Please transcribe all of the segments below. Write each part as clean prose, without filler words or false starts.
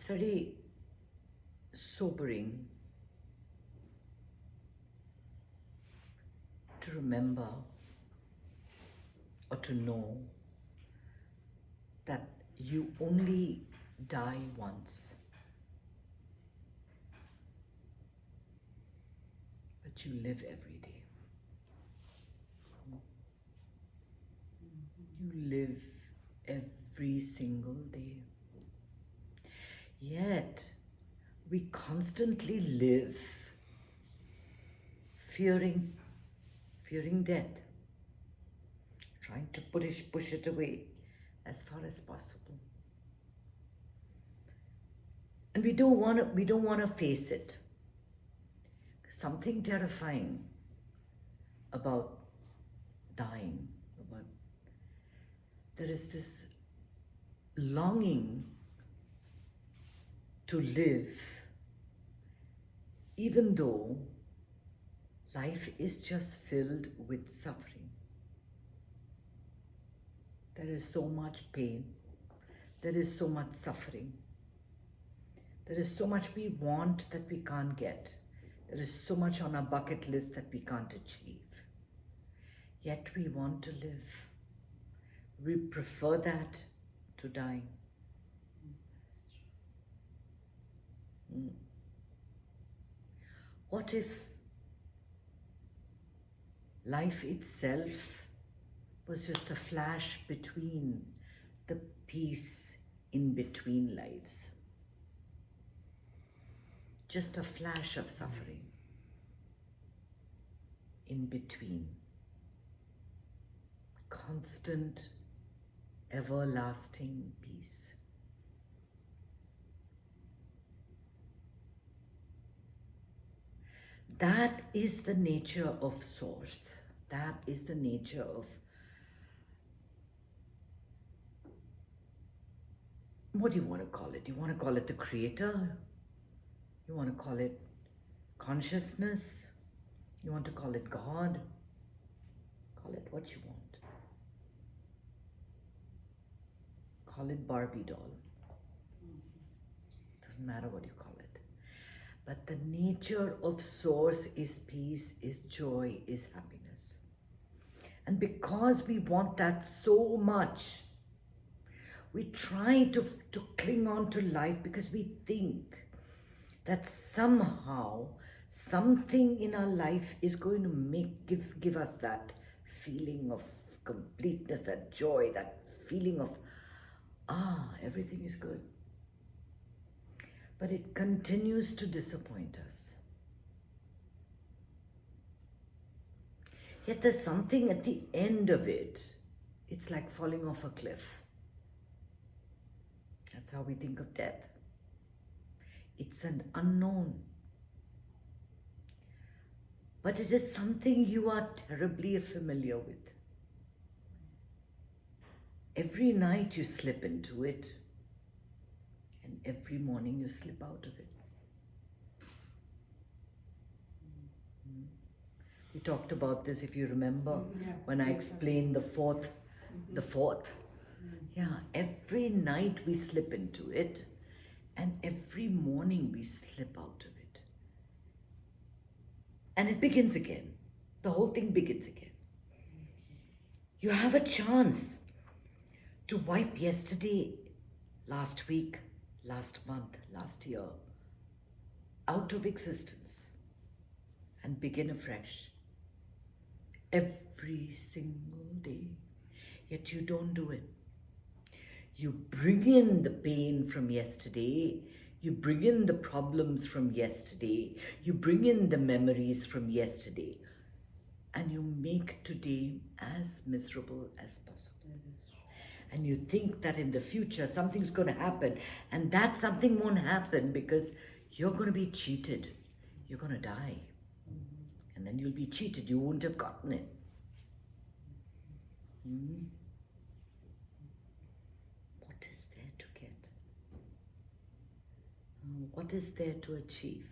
It's very sobering to remember or to know that you only die once, but you live every day. You live every single day. Yet, we constantly live fearing death, trying to push it away as far as possible. And we don't want to face it. Something terrifying about dying, about there is this longing to live, even though life is just filled with suffering. There is so much pain. There is so much suffering. There is so much we want that we can't get. There is so much on our bucket list that we can't achieve. Yet we want to live. We prefer that to dying. What if life itself was just a flash between the peace in between lives? Just a flash of suffering in between. Constant, everlasting peace. That is the nature of Source. That is the nature of what do you want to call it? You want to call it the Creator? You want to call it consciousness? You want to call it God? Call it what you want. Call it Barbie doll. Doesn't matter what you call it. But the nature of Source is peace, is joy, is happiness. And because we want that so much, we try to cling on to life because we think that somehow something in our life is going to give us that feeling of completeness, that joy, that feeling of, everything is good. But it continues to disappoint us. Yet there's something at the end of it. It's like falling off a cliff. That's how we think of death. It's an unknown. But it is something you are terribly familiar with. Every night you slip into it, and every morning you slip out of it. We talked about this, if you remember, when I explained the fourth. Yeah, every night we slip into it, and every morning we slip out of it. And it begins again. The whole thing begins again. You have a chance to wipe yesterday, last week, last month, last year, out of existence and begin afresh every single day. Yet you don't do it. You bring in the pain from yesterday, you bring in the problems from yesterday, you bring in the memories from yesterday, and you make today as miserable as possible. And you think that in the future something's going to happen, and that something won't happen because you're going to be cheated. You're going to die. And then you'll be cheated. You won't have gotten it. What is there to get? What is there to achieve?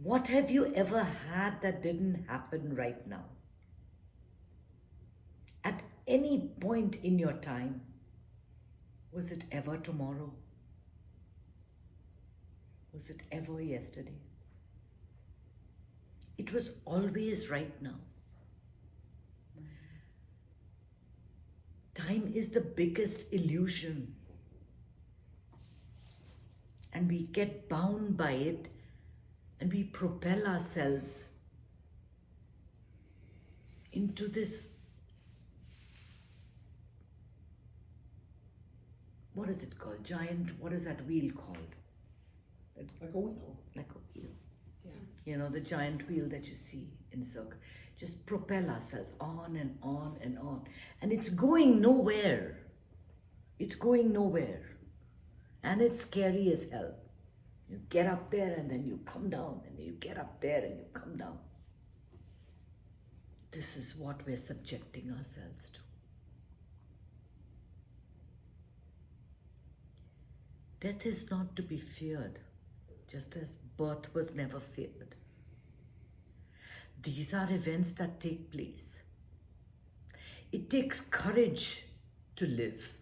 What have you ever had that didn't happen right now? At any point in your time, was it ever tomorrow? Was it ever yesterday? It was always right now. Time is the biggest illusion. And we get bound by it and we propel ourselves into this, what is it called? Giant, what is that wheel called? Like a wheel. Like a wheel. Yeah. You know, the giant wheel that you see in circle. Just propel ourselves on and on and on. And it's going nowhere. It's going nowhere. And it's scary as hell. You get up there and then you come down, and you get up there and you come down. This is what we're subjecting ourselves to. Death is not to be feared, just as birth was never feared. These are events that take place. It takes courage to live.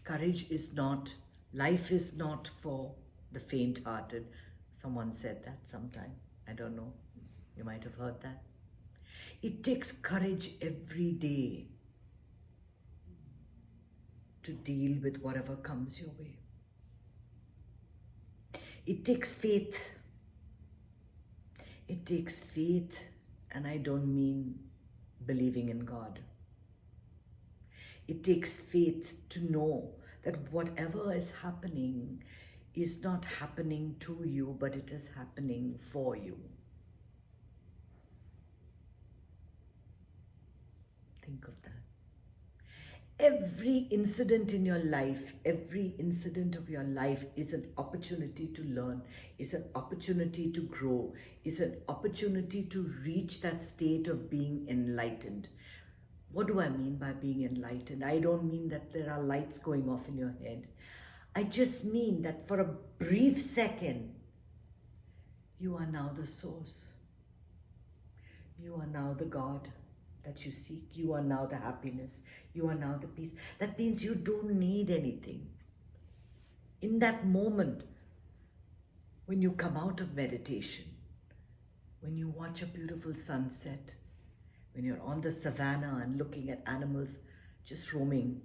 Courage is not, life is not for the faint-hearted. Someone said that sometime. I don't know. You might have heard that. It takes courage every day to deal with whatever comes your way. It takes faith. It takes faith, and I don't mean believing in God. It takes faith to know that whatever is happening is not happening to you, but it is happening for you. Think of that. Every incident in your life, every incident of your life is an opportunity to learn, is an opportunity to grow, is an opportunity to reach that state of being enlightened. What do I mean by being enlightened? I don't mean that there are lights going off in your head. I just mean that for a brief second, you are now the source. You are now the God that you seek. You are now the happiness. You are now the peace. That means you don't need anything. In that moment, when you come out of meditation, when you watch a beautiful sunset, when you're on the savannah and looking at animals just roaming,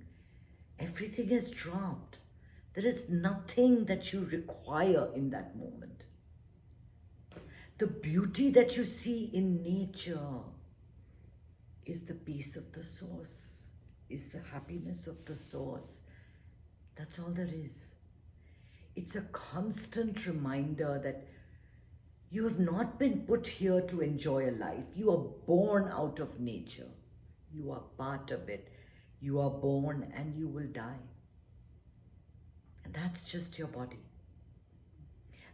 everything is dropped. There is nothing that you require in that moment. The beauty that you see in nature is the peace of the source, is the happiness of the source. That's all there is. It's a constant reminder that you have not been put here to enjoy a life. You are born out of nature. You are part of it. You are born and you will die. And that's just your body.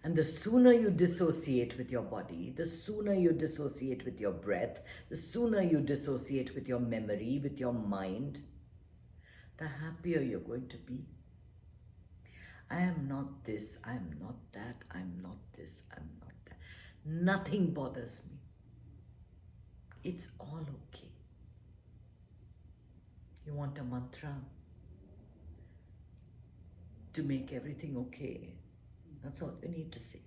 And the sooner you dissociate with your body, the sooner you dissociate with your breath, the sooner you dissociate with your memory, with your mind, the happier you're going to be. I am not this, I am not that, I'm not this, I'm not that. Nothing bothers me. It's all okay. You want a mantra to make everything okay? That's all you need to say.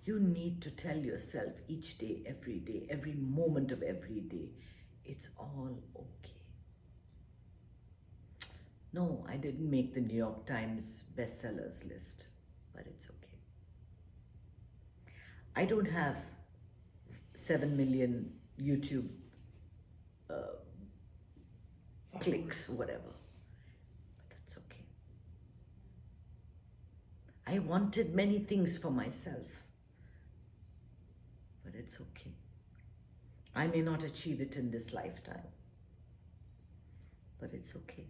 You need to tell yourself each day, every moment of every day, it's all okay. No, I didn't make the New York Times bestsellers list, but it's okay. I don't have 7 million YouTube clicks, whatever. But that's okay. I wanted many things for myself, but it's okay. I may not achieve it in this lifetime, but it's okay.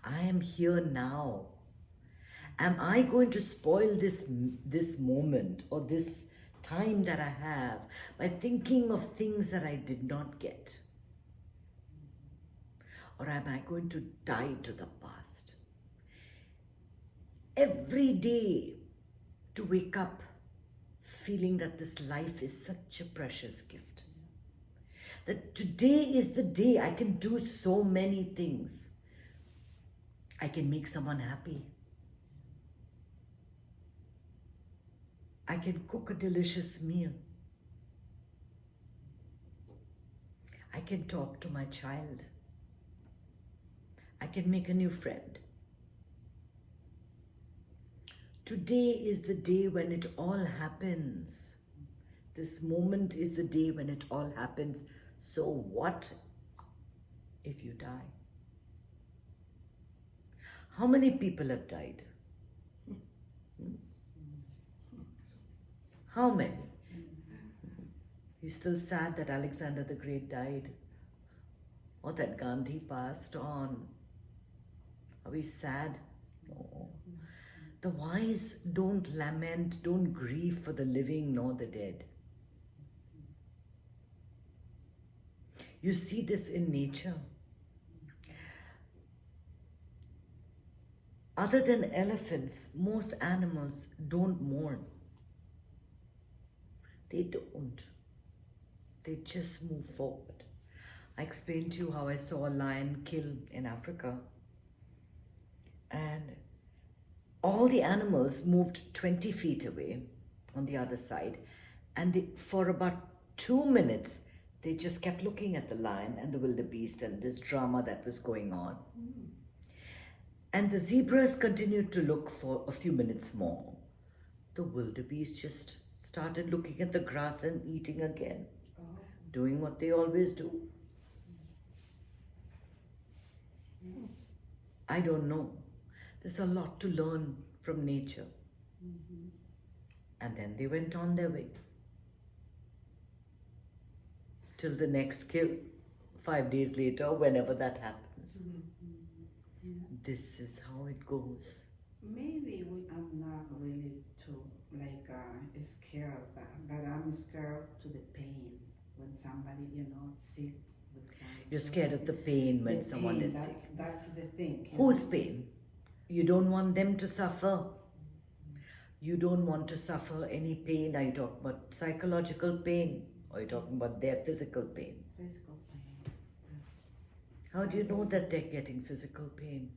I am here now. Am I going to spoil this moment or this time that I have by thinking of things that I did not get? Or am I going to die to the past? Every day to wake up feeling that this life is such a precious gift. That today is the day I can do so many things. I can make someone happy. I can cook a delicious meal. I can talk to my child. I can make a new friend. Today is the day when it all happens. This moment is the day when it all happens. So what if you die? How many people have died? How many? You're still sad that Alexander the Great died, or that Gandhi passed on. Are we sad? No. The wise don't lament, don't grieve for the living nor the dead. You see this in nature. Other than elephants, most animals don't mourn. They don't. They just move forward. I explained to you how I saw a lion kill in Africa. And all the animals moved 20 feet away on the other side. And for about 2 minutes, they just kept looking at the lion and the wildebeest and this drama that was going on. And the zebras continued to look for a few minutes more. The wildebeest just started looking at the grass and eating again, doing what they always do. I don't know. There's a lot to learn from nature. And then they went on their way. Till the next kill, 5 days later, whenever that happens. This is how it goes. Maybe I'm not really too scared of that, but I'm scared to the pain when somebody, sick with cancer. You're scared of the pain when someone is sick. That's the thing. Whose pain? You don't want them to suffer. You don't want to suffer any pain. Are you talking about psychological pain? Or are you talking about their physical pain? Physical pain. Yes. How do you know that they're getting physical pain?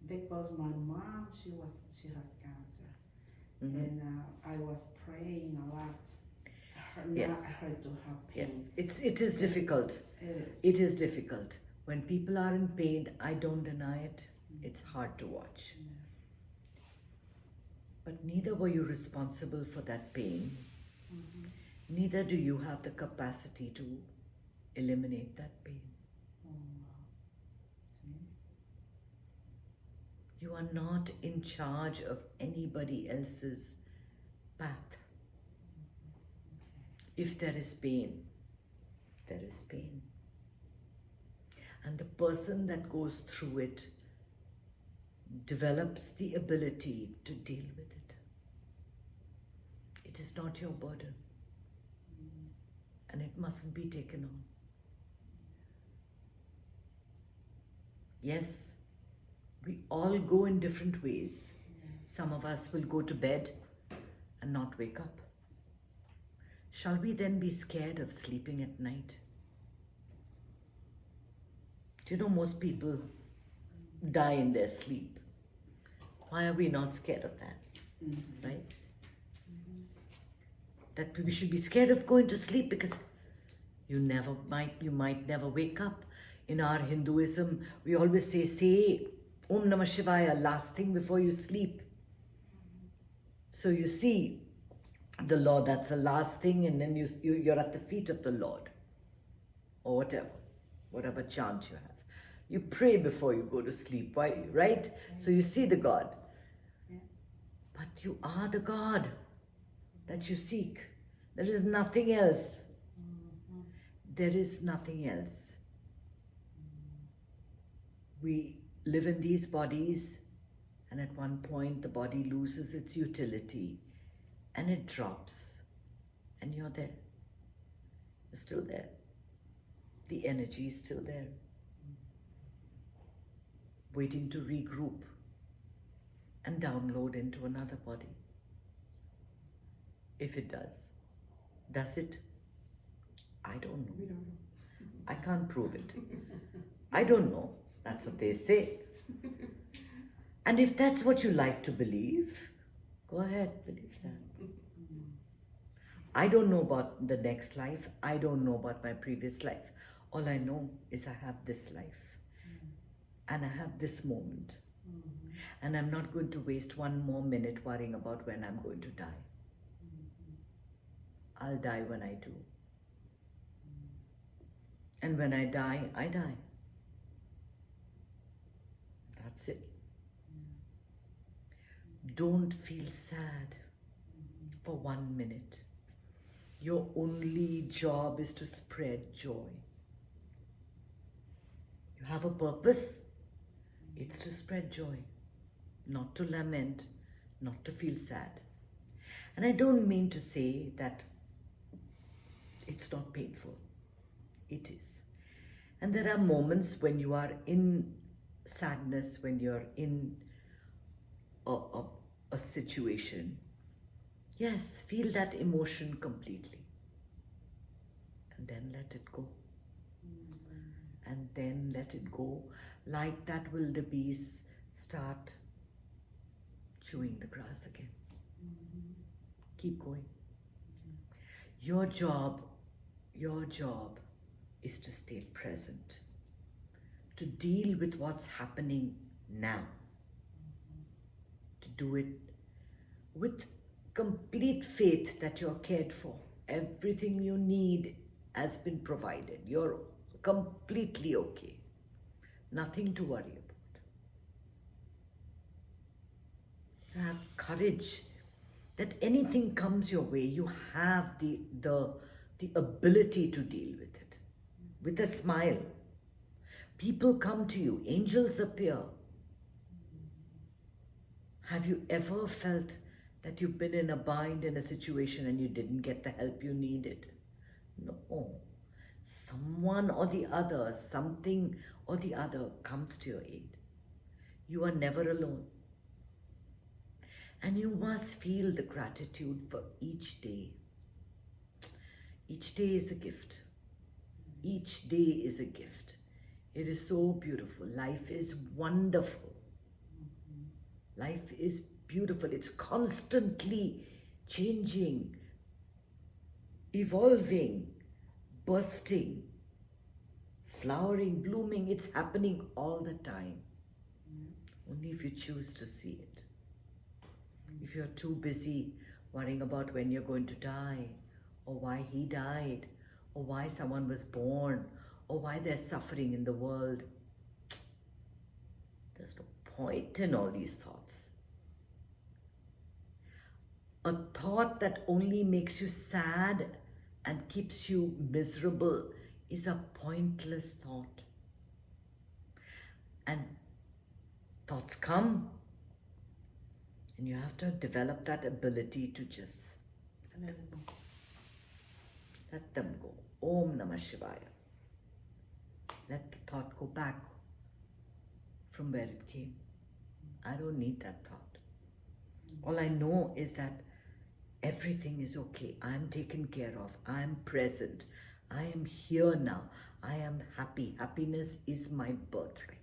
Because my mom, she has cancer, and I was praying a lot. Yes. Not her to have pain. Yes, it is difficult. It is difficult. When people are in pain, I don't deny it. It's hard to watch. But neither were you responsible for that pain. Neither do you have the capacity to eliminate that pain. You are not in charge of anybody else's path. If there is pain, there is pain. And the person that goes through it develops the ability to deal with it. It is not your burden. And it mustn't be taken on. Yes, we all go in different ways. Some of us will go to bed and not wake up. Shall we then be scared of sleeping at night? Do you know most people die in their sleep? Why are we not scared of that? Right? That we should be scared of going to sleep because you might never wake up. In our Hinduism, we always say Om Namah Shivaya last thing before you sleep. So you see the Lord, that's the last thing, and then you're at the feet of the Lord. Or whatever chant you have. You pray before you go to sleep, right? So you see the God. But you are the God that you seek. There is nothing else. There is nothing else. We live in these bodies, and at one point the body loses its utility and it drops, and you're there. You're still there. The energy is still there, waiting to regroup and download into another body. If it does. Does it? I don't know. We don't know. I can't prove it. I don't know. That's what they say. And if that's what you like to believe, go ahead, believe that. I don't know about the next life. I don't know about my previous life. All I know is I have this life and I have this moment. And I'm not going to waste one more minute worrying about when I'm going to die. I'll die when I do. And when I die, I die. That's it. Don't feel sad for 1 minute. Your only job is to spread joy. You have a purpose. It's to spread joy, not to lament, not to feel sad. And I don't mean to say that it's not painful. It is. And there are moments when you are in sadness, when you're in a situation. Yes, feel that emotion completely. And then let it go. And then let it go. Like that wildebeest start chewing the grass again. Keep going. Your job is to stay present, to deal with what's happening now, to do it with complete faith that you're cared for. Everything you need has been provided. You're completely okay. Nothing to worry about. Have courage that anything comes your way, you have the ability to deal with it. With a smile. People come to you, angels appear. Have you ever felt that you've been in a bind in a situation and you didn't get the help you needed? No. Someone or the other, something or the other comes to your aid. You are never alone. And you must feel the gratitude for each day. Each day is a gift. Each day is a gift. It is so beautiful. Life is wonderful. Life is beautiful. It's constantly changing, evolving, bursting, flowering, blooming. It's happening all the time. Only if you choose to see it. If you're too busy worrying about when you're going to die, or why he died, or why someone was born, or why there's suffering in the world, there's no point in all these thoughts. A thought that only makes you sad and keeps you miserable is a pointless thought. And thoughts come, and you have to develop that ability to just let them go. Om Namah Shivaya. Let the thought go back from where it came. I don't need that thought. All I know is that everything is okay. I am taken care of. I am present. I am here now. I am happy. Happiness is my birthright.